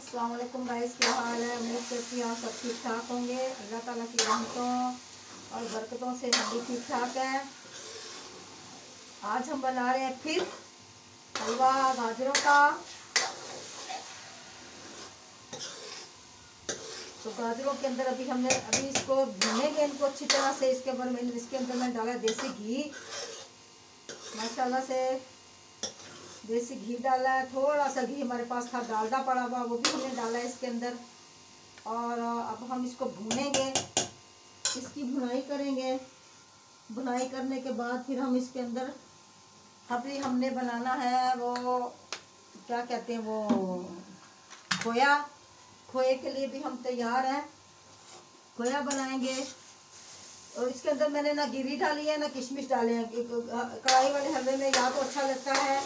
अस्सलाम वालेकुम गाइस, क्या हाल है। उम्मीद करती हूँ आप सब ठीक ठाक होंगे। अल्लाह ताला की रहमतों और बरकतों से हम भी ठीक ठाक हैं। आज हम बना रहे हैं फिर हलवा गाजरों का। तो गाजरों के अंदर अभी इसको भूनेंगे इनको अच्छी तरह से। इसके अंदर मैंने डाला देसी घी, माशाल्लाह से देसी घी डाला है। थोड़ा सा घी हमारे पास था, डालडा पड़ा हुआ, वो भी हमने डाला है इसके अंदर। और अब हम इसको भूनेंगे, इसकी भुनाई करेंगे। भुनाई करने के बाद फिर हम इसके अंदर अभी हमने बनाना है वो क्या कहते हैं, वो खोया। खोए के लिए भी हम तैयार हैं, खोया बनाएंगे। और इसके अंदर मैंने ना गिरी डाली है ना किशमिश डाले हैं। कढ़ाई वाले हलवे में या तो अच्छा लगता है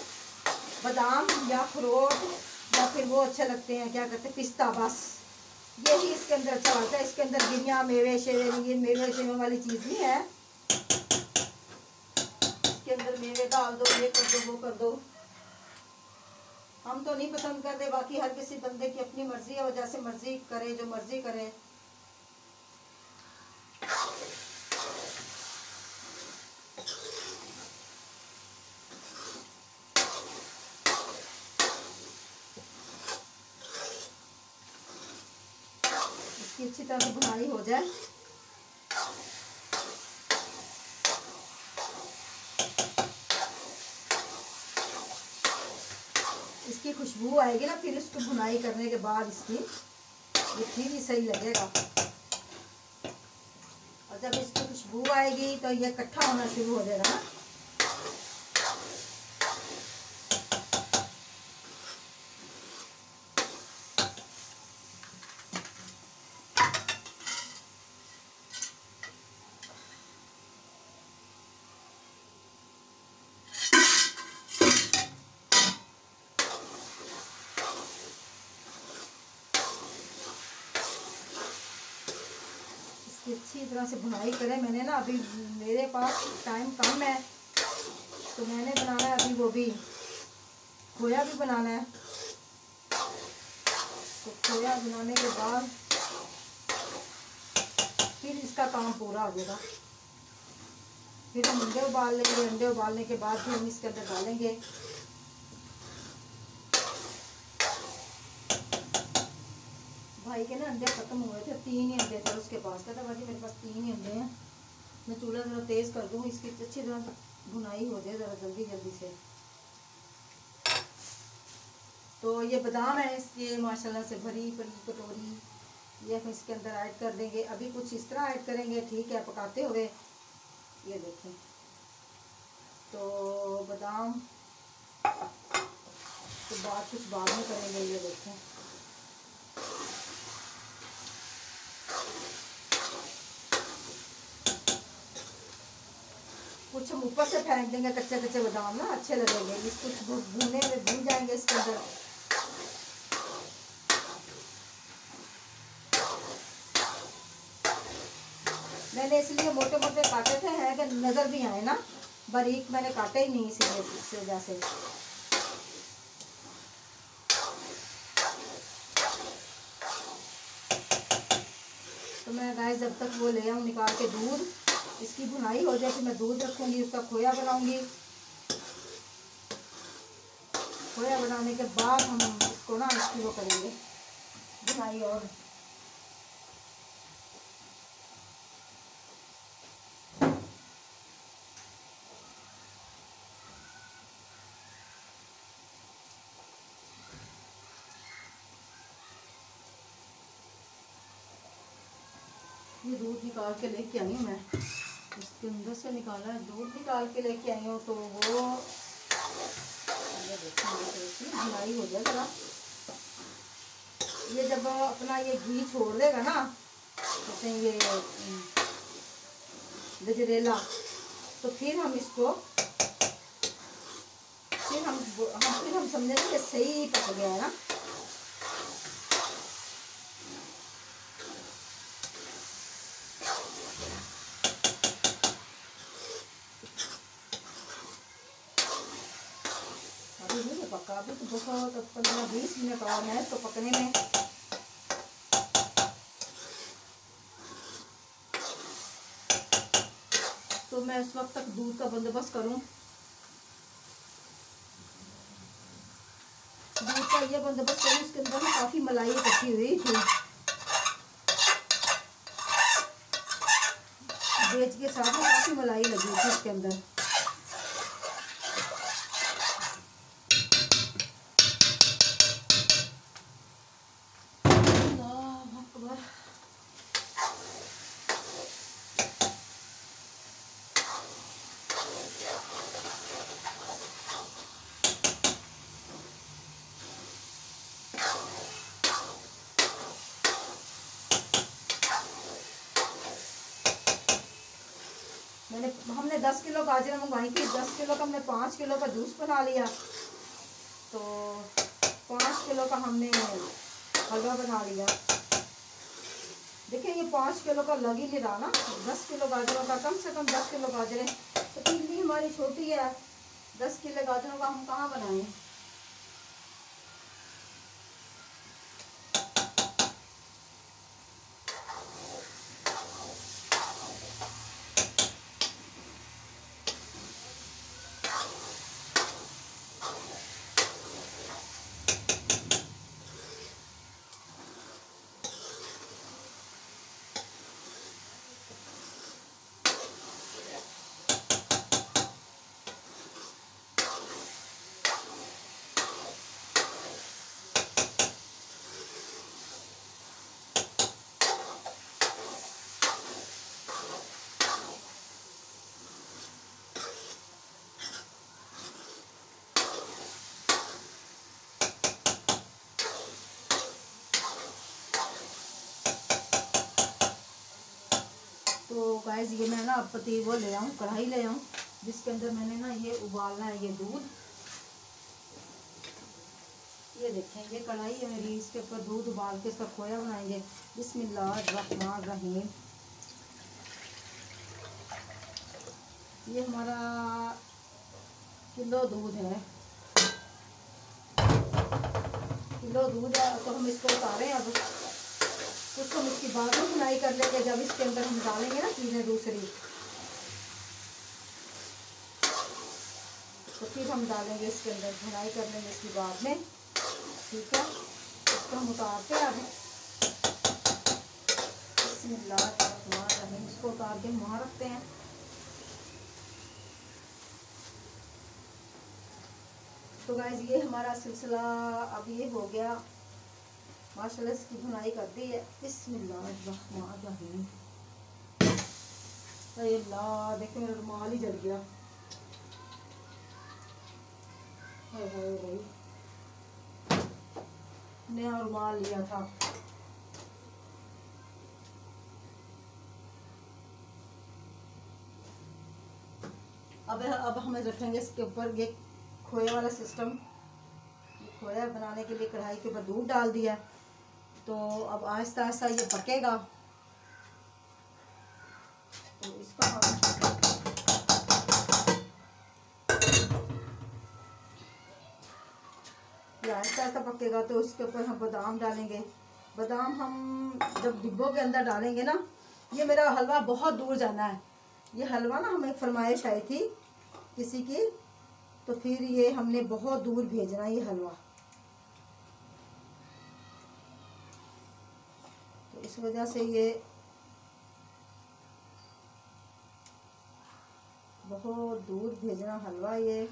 बादाम या अखरोट, या फिर वो अच्छे लगते हैं क्या कहते हैं पिस्ता, बस यही इसके अंदर अच्छा लगता है। इसके अंदर गिरियाँ मेवे शेवे, ये मेवे शेवे वाली चीज़ नहीं है। इसके अंदर मेवे डाल दो, ये कर दो, वो कर दो। हम तो नहीं पसंद करते, बाकी हर किसी बंदे की अपनी मर्जी है, वजह से मर्जी करे जो मर्जी करे। इसकी अच्छी तरह से भुनाई हो जाए। इसकी खुशबू आएगी ना, फिर इसको भुनाई करने के बाद इसकी ये फिर ही सही लगेगा। और जब इसकी खुशबू आएगी तो ये इकट्ठा होना शुरू हो जाएगा ना। अच्छी तरह से भुनाई करें। मैंने ना अभी मेरे पास टाइम कम है, तो मैंने बनाना है अभी वो भी खोया भी बनाना है। तो खोया बनाने के बाद फिर इसका काम पूरा हो जाएगा। फिर हम अंडे उबाल लेंगे। अंडे उबालने के बाद फिर हम इसके अंदर डालेंगे। भाई के ना अंडे खत्म हुए थे, 3 ही अंडे थे उसके पास। कहता भाजी मेरे पास 3 ही अंडे हैं, मैं चूल्हा ज़रा तेज़ कर दूँ, इसकी अच्छी तरह भुनाई हो जाए ज़रा जल्दी जल्दी से। तो ये बादाम है, इसके माशाल्लाह से भरी भरी कटोरी, ये हम इसके अंदर ऐड कर देंगे। अभी कुछ इस तरह ऐड करेंगे, ठीक है, पकाते हुए। ये देखें, तो बादाम तो कुछ बाद में करेंगे। ये देखें, कुछ हम ऊपर से फेंक देंगे, कच्चे कच्चे बादाम ना अच्छे लगेंगे। इस कुछ भूने में भून जाएंगे इसके अंदर। मैंने इसलिए मोटे मोटे काटे थे हैं कि नज़र भी आए ना, बारीक मैंने काटे ही नहीं, इसीलिए इस वजह से। तो मैं गाइस जब तक वो ले आऊँ निकाल के दूध, इसकी भुनाई हो जाए, फिर मैं दूध रखूँगी, उसका खोया बनाऊँगी। खोया बनाने के बाद हम इसको ना इसकी वो करेंगे भुनाई। और ये दूध निकाल के लेके आई हूँ मैं, इसके अंदर से निकाला है, दूध निकाल के लेके आई हूँ। तो वो भुनाई हो जाए जरा। ये जब अपना ये घी छोड़ देगा ना, कहते हैं ये गजरेला, तो फिर हम इसको फिर हम समझेंगे कि सही पक गया है ना। पका, अभी तो बहुत 15-20 मिनट और है इसको पकने में। तो मैं इस वक्त तक दूध का बंदोबस्त करूं। दूध का ये बंदोबस्त करूं, इसके अंदर ना काफ़ी मलाई इकट्ठी हुई थी, वेज के साथ में काफ़ी मलाई लगी थी इसके अंदर। हमने 10 किलो गाजर मंगवाई थी, 10 किलो का हमने 5 किलो का जूस बना लिया, तो 5 किलो का हमने हलवा बना लिया। देखिए ये 5 किलो का लग ही नहीं रहा ना, 10 किलो गाजरों का, कम से कम 10 किलो गाजरें, तो तिल्ली हमारी छोटी है, 10 किलो गाजरों का हम कहाँ बनाएं। तो गाइस ये मैं ना अब वो ले आऊँ, कढ़ाई ले आऊँ, जिसके अंदर मैंने ना ये उबालना है ये दूध। ये देखें ये कढ़ाई है मेरी, इसके ऊपर दूध उबाल के इसका खोया बनाएंगे। बिस्मिल्लाहिर्रहमानिर्रहीम। ये हमारा किलो दूध है, किलो दूध है, तो हम इसको उतारें अब। कुछ हम इसकी बाद में बुनाई कर लेंगे, जब इसके अंदर हम डालेंगे ना चीज़ें दूसरी, तो फिर हम डालेंगे इसके अंदर, बुनाई कर लेंगे इसकी बाद में, ठीक है। इसको हम उतारते हैं अब। बिस्मिल्लाहिर्रहमानिर्रहीम। इसको उतार के वहाँ रखते हैं। तो गाइस ये हमारा सिलसिला अब ये हो गया, माशाल्लाह इसकी बुनाई कर दी है। बिस्मिल्लाहिर्रहमानिर्रहीम। अल्लाह देखो मेरा रुमाल ही जल गया, भाई नया रुमाल लिया था। अब हमें रखेंगे इसके ऊपर ये खोया वाला सिस्टम। खोया बनाने के लिए कढ़ाई के ऊपर दूध डाल दिया, तो अब आहिस्ता आहिस्ता ये पकेगा। तो इसको हम आहिस्ता आहिस्ता पकेगा, तो इसके ऊपर हम बादाम डालेंगे। बादाम हम जब डिब्बों के अंदर डालेंगे ना, ये मेरा हलवा बहुत दूर जाना है। ये हलवा ना हमें फरमाइश आई थी किसी की, तो फिर ये हमने बहुत दूर भेजना ये हलवा, तो इस वजह से ये बहुत दूर भेजना हलवा ये।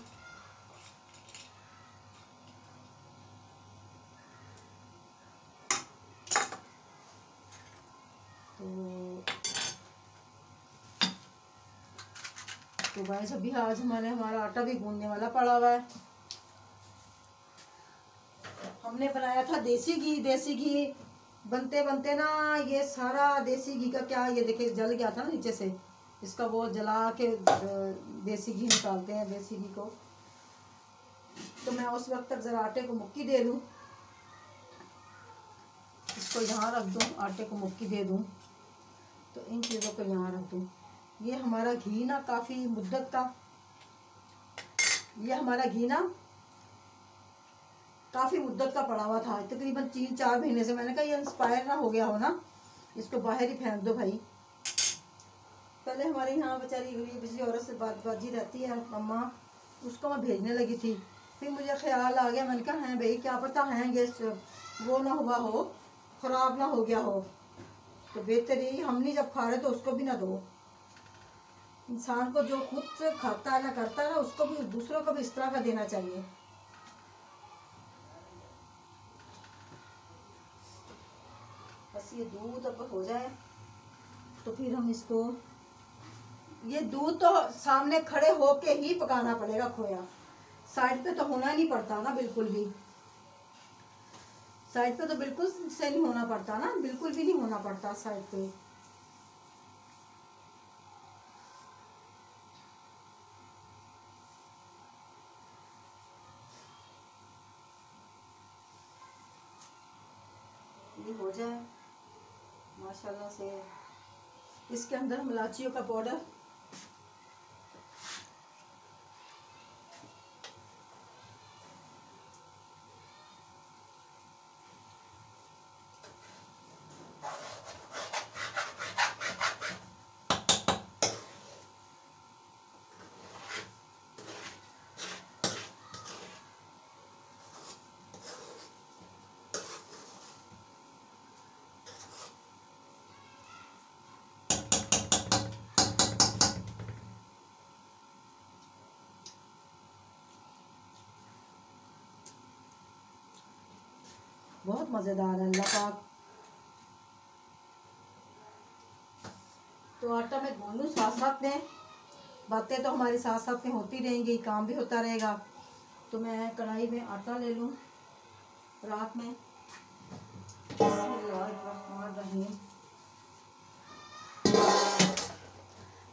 तो गाइस अभी आज हमारा आटा भी गूंदने वाला पड़ा हुआ है। हमने बनाया था देसी घी। देसी घी बनते बनते ना ये सारा देसी घी का क्या, ये देखिए जल गया था ना नीचे से, इसका वो जला के देसी घी निकालते हैं देसी घी को। तो मैं उस वक्त तक ज़रा आटे को मुक्की दे दूँ, इसको यहाँ रख दूँ, आटे को मुक्की दे दूँ, तो इन चीज़ों को यहाँ रख दूँ। ये हमारा घी ना काफ़ी मुद्दत का, ये हमारा घी ना काफ़ी मुद्दत का पड़ा हुआ था, तकरीबन 3-4 महीने से। मैंने कहा ये एक्सपायर ना हो गया हो ना, इसको बाहर ही फेंक दो भाई। पहले हमारे यहाँ बेचारी गरीब किसी औरत से बाजी रहती है अम्मा, उसको मैं भेजने लगी थी। फिर मुझे ख्याल आ गया, मैंने कहा है भाई क्या पता है गैस वो ना हुआ हो, ख़राब ना हो गया हो, तो बेहतर ही हम नहीं जब खा रहे तो उसको भी ना दो। इंसान को जो खुद से खाता है ना करता है ना, उसको भी दूसरों को भी इस तरह का देना चाहिए। बस ये दूध अब हो जाए तो फिर हम इसको, ये दूध तो सामने खड़े होके ही पकाना पड़ेगा खोया, साइड पे तो होना नहीं पड़ता ना, बिल्कुल भी साइड पे तो बिल्कुल से नहीं होना पड़ता ना, बिल्कुल भी नहीं होना पड़ता साइड पे। ये हो जाए माशाल्लाह से, इसके अंदर हम इलायचियों का पाउडर, बहुत मज़ेदार है अल्लाह पाक। तो आटा मैं गूंद लूँ, साथ साथ में बातें तो हमारी साथ साथ में होती रहेंगी, काम भी होता रहेगा। तो मैं कढ़ाई में आटा ले लूँ रात में। बिस्मिल्लाहिर्रहमानिर्रहीम।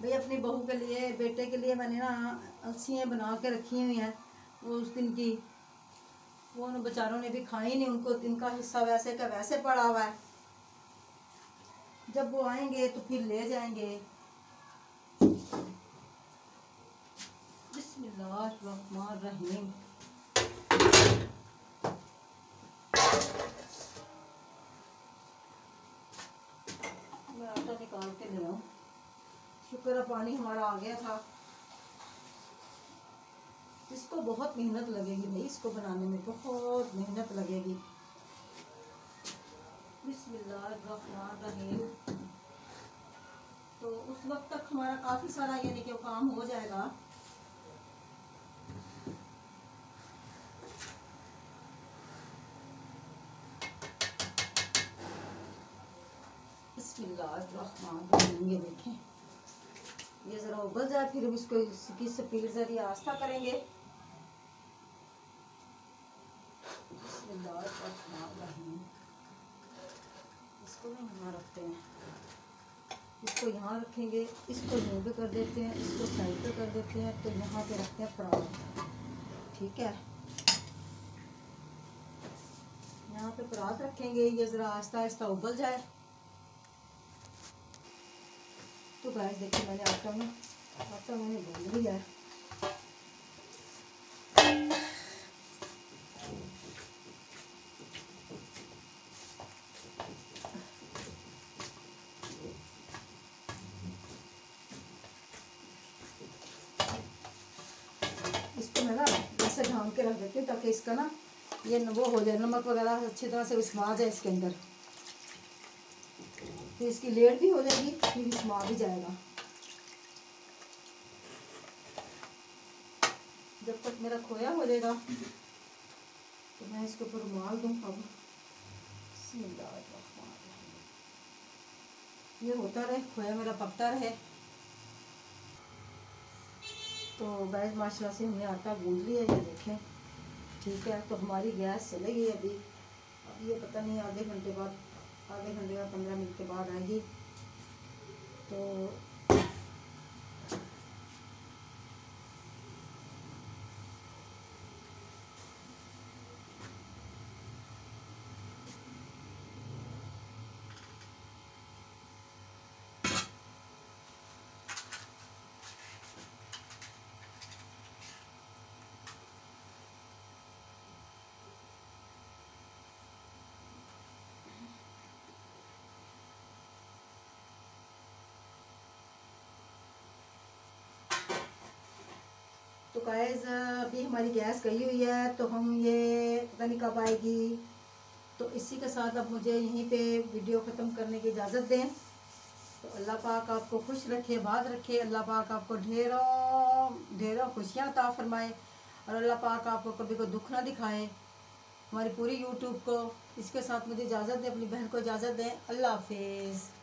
भाई अपनी बहू के लिए, बेटे के लिए मैंने ना अलसियाँ बना के रखी हुई हैं, वो उस दिन की, वो उन बेचारों ने भी खाई नहीं, उनको इनका हिस्सा वैसे का वैसे पड़ा हुआ है। जब वो आएंगे तो फिर ले जाएंगे। बिस्मिल्लाहिर्रहमानिर्रहीम। मैं आटा निकाल के ले आऊँ। शुक्र है पानी हमारा आ गया था। इसको बहुत मेहनत लगेगी भाई, इसको बनाने में बहुत मेहनत लगेगी। बिस्मिल्लाहिर्रहमानिर्रहीम। तो उस वक्त तक हमारा काफ़ी सारा यानी कि काम हो जाएगा। बिस्मिल्लाहिर्रहमानिर्रहीम। ये देखें, ये ज़रा उबल जाए, फिर हम इसको इसकी स्पीड ज़रिए आस्ता करेंगे। बिस्मिल्लाहिर्रहमानिर्रहीम। इसको हम यहाँ रखते हैं, इसको यहाँ रखेंगे, इसको यूँ पे कर देते हैं, इसको साइड पे कर देते हैं, तो यहाँ पे रखते हैं परात। ठीक है, यहाँ पे परात रखेंगे, ये ज़रा आहिस्ता आहिस्ता उबल जाए। तो गाइस देखिए मैंने आटा मैंने गूंद लिया है। इसको मैं ना ऐसे ढांक के रख देती हूँ ताकि इसका ना ये वो हो जाए, नमक वगैरह अच्छी तरह से उसमा जाए इसके अंदर। फिर इसकी लेयर भी हो जाएगी, फिर उसमा भी जाएगा। जब तक मेरा खोया हो जाएगा तो मैं इसके ऊपर रुमाल दूँ। अब ये होता रहे, खोया मेरा पकता रहे। तो गैस माशाल्लाह से हमने आटा गूंद लिया, ये देखें। ठीक है, तो हमारी गैस चलेगी अभी। अब ये पता नहीं आधे घंटे बाद, आधे घंटे या 15 मिनट के बाद आएगी। तो गाइस अभी हमारी गैस गई हुई है, तो हम ये पता नहीं कब आएगी। तो इसी के साथ अब मुझे यहीं पे वीडियो ख़त्म करने की इजाज़त दें। तो अल्लाह पाक आपको खुश रखे, बात रखे। अल्लाह पाक आपको ढेरों ढेरों खुशियाँ अता फरमाए, और अल्लाह पाक आपको कभी कोई दुख ना दिखाए, हमारी पूरी यूट्यूब को। इसके साथ मुझे इजाज़त दें, अपनी बहन को इजाज़त दें। अल्लाह हाफिज़।